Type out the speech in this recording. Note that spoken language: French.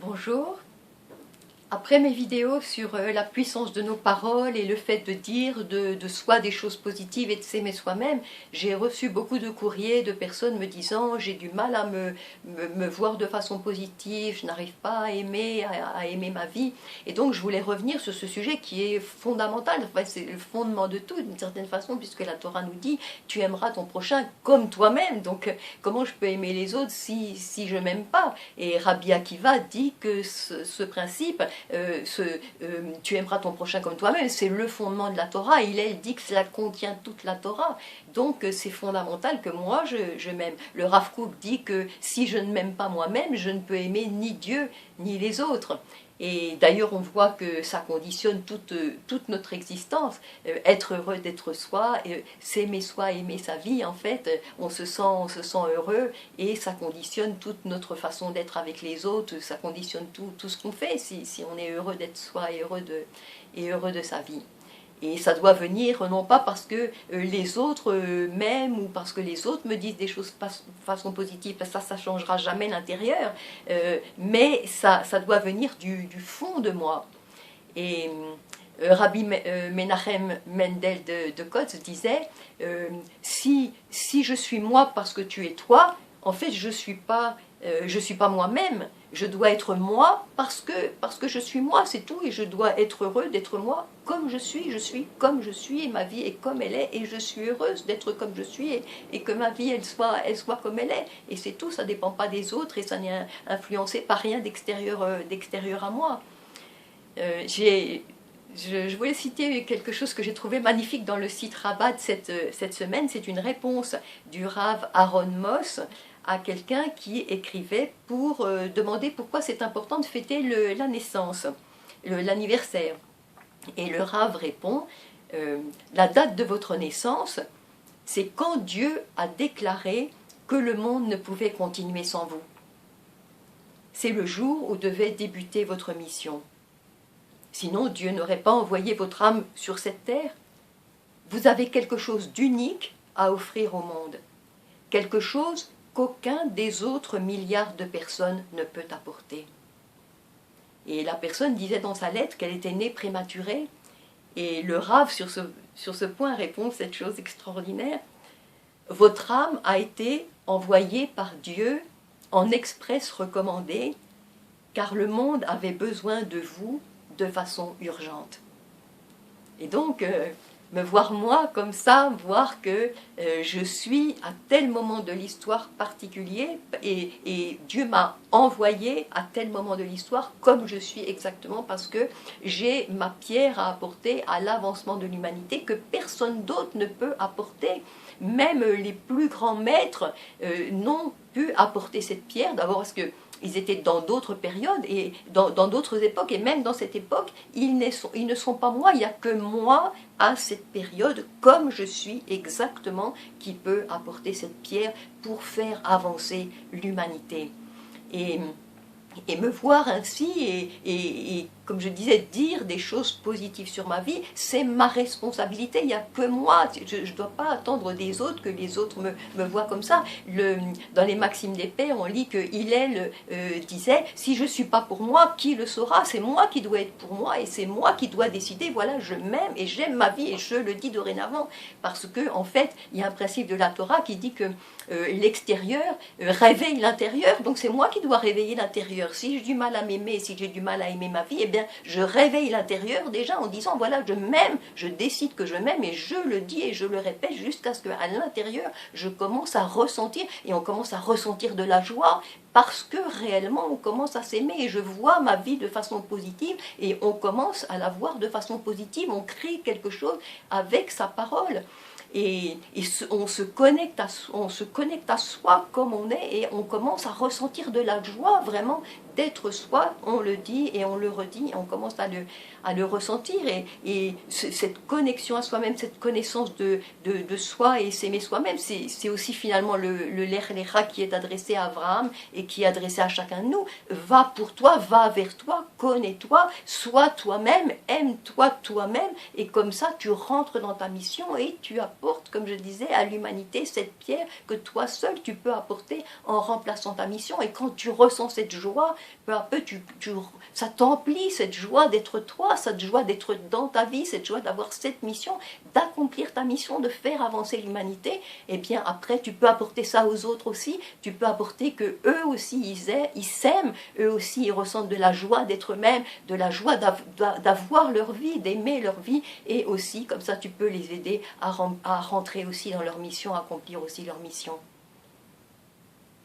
Bonjour. Après mes vidéos sur la puissance de nos paroles et le fait de dire de soi des choses positives et de s'aimer soi-même, j'ai reçu beaucoup de courriers de personnes me disant j'ai du mal à me voir de façon positive, je n'arrive pas à aimer, à aimer ma vie. Et donc je voulais revenir sur ce sujet qui est fondamental, enfin, c'est le fondement de tout d'une certaine façon, puisque la Torah nous dit tu aimeras ton prochain comme toi-même. Donc comment je peux aimer les autres si je m'aime pas? Et Rabbi Akiva dit que ce principe, tu aimeras ton prochain comme toi-même, c'est le fondement de la Torah. Il dit que cela contient toute la Torah. Donc c'est fondamental que moi je m'aime. Le Rav Kook dit que si je ne m'aime pas moi-même, je ne peux aimer ni Dieu ni les autres. Et d'ailleurs, on voit que ça conditionne toute notre existence. Être heureux d'être soi, s'aimer soi, aimer sa vie, en fait, on se sent heureux et ça conditionne toute notre façon d'être avec les autres, ça conditionne tout ce qu'on fait si on est heureux d'être soi et heureux de sa vie. Et ça doit venir non pas parce que les autres m'aiment ou parce que les autres me disent des choses de façon positive, parce que ça ne changera jamais l'intérieur, mais ça doit venir du fond de moi. Et Rabbi Menachem Mendel de Kotz disait si je suis moi parce que tu es toi, en fait je suis pas moi-même, je dois être moi parce que je suis moi, c'est tout, et je dois être heureux d'être moi comme je suis comme je suis, et ma vie est comme elle est, et je suis heureuse d'être comme je suis, et que ma vie elle soit comme elle est, et c'est tout, ça ne dépend pas des autres, et ça n'est influencé par rien d'extérieur à moi. Je voulais citer quelque chose que j'ai trouvé magnifique dans le site Rabat cette semaine. C'est une réponse du Rav Aaron Moss à quelqu'un qui écrivait pour demander pourquoi c'est important de fêter la naissance, l'anniversaire. Et le Rav répond la date de votre naissance, c'est quand Dieu a déclaré que le monde ne pouvait continuer sans vous. C'est le jour où devait débuter votre mission. Sinon, Dieu n'aurait pas envoyé votre âme sur cette terre. Vous avez quelque chose d'unique à offrir au monde, quelque chose qu'aucun des autres milliards de personnes ne peut apporter. Et la personne disait dans sa lettre qu'elle était née prématurée, et le Rav sur ce point répond cette chose extraordinaire. Votre âme a été envoyée par Dieu en express recommandé, car le monde avait besoin de vous de façon urgente. Et donc, me voir moi comme ça, voir que je suis à tel moment de l'histoire particulier, et Dieu m'a envoyé à tel moment de l'histoire comme je suis exactement, parce que j'ai ma pierre à apporter à l'avancement de l'humanité que personne d'autre ne peut apporter. Même les plus grands maîtres n'ont pu apporter cette pierre, d'abord parce que ils étaient dans d'autres périodes et dans d'autres époques, et même dans cette époque, ils ne sont pas moi, il n'y a que moi à cette période, comme je suis exactement, qui peut apporter cette pierre pour faire avancer l'humanité. Et me voir ainsi, et comme je disais, dire des choses positives sur ma vie, c'est ma responsabilité, il n'y a que moi, je ne dois pas attendre des autres que les autres me voient comme ça. Dans les Maximes d'épée, on lit que Hillel disait, si je ne suis pas pour moi, qui le saura? C'est moi qui dois être pour moi, et c'est moi qui dois décider, voilà, je m'aime et j'aime ma vie, et je le dis dorénavant, parce que en fait, il y a un principe de la Torah qui dit que l'extérieur réveille l'intérieur, donc c'est moi qui dois réveiller l'intérieur. Si j'ai du mal à m'aimer, si j'ai du mal à aimer ma vie, eh bien je réveille l'intérieur déjà en disant voilà, je m'aime, je décide que je m'aime, et je le dis et je le répète jusqu'à ce qu'à l'intérieur je commence à ressentir, et on commence à ressentir de la joie parce que réellement on commence à s'aimer, et je vois ma vie de façon positive, et on commence à la voir de façon positive, on crée quelque chose avec sa parole. Et on se connecte à soi comme on est, et on commence à ressentir de la joie vraiment d'être soi, on le dit et on le redit, et on commence à le ressentir, et cette connexion à soi-même, cette connaissance de soi et s'aimer soi-même, c'est aussi finalement le Lech Lecha qui est adressé à Abraham et qui est adressé à chacun de nous. Va pour toi, va vers toi, connais-toi, sois toi-même, aime-toi toi-même, et comme ça tu rentres dans ta mission et tu apportes, comme je disais, à l'humanité cette pierre que toi seul tu peux apporter en remplaçant ta mission. Et quand tu ressens cette joie, peu à peu, ça t'emplit, cette joie d'être toi, cette joie d'être dans ta vie, cette joie d'avoir cette mission, d'accomplir ta mission, de faire avancer l'humanité. Et bien après, tu peux apporter ça aux autres aussi, tu peux apporter que eux aussi, ils s'aiment, eux aussi, ils ressentent de la joie d'être eux-mêmes, de la joie d'avoir leur vie, d'aimer leur vie, et aussi, comme ça, tu peux les aider à rentrer aussi dans leur mission, à accomplir aussi leur mission.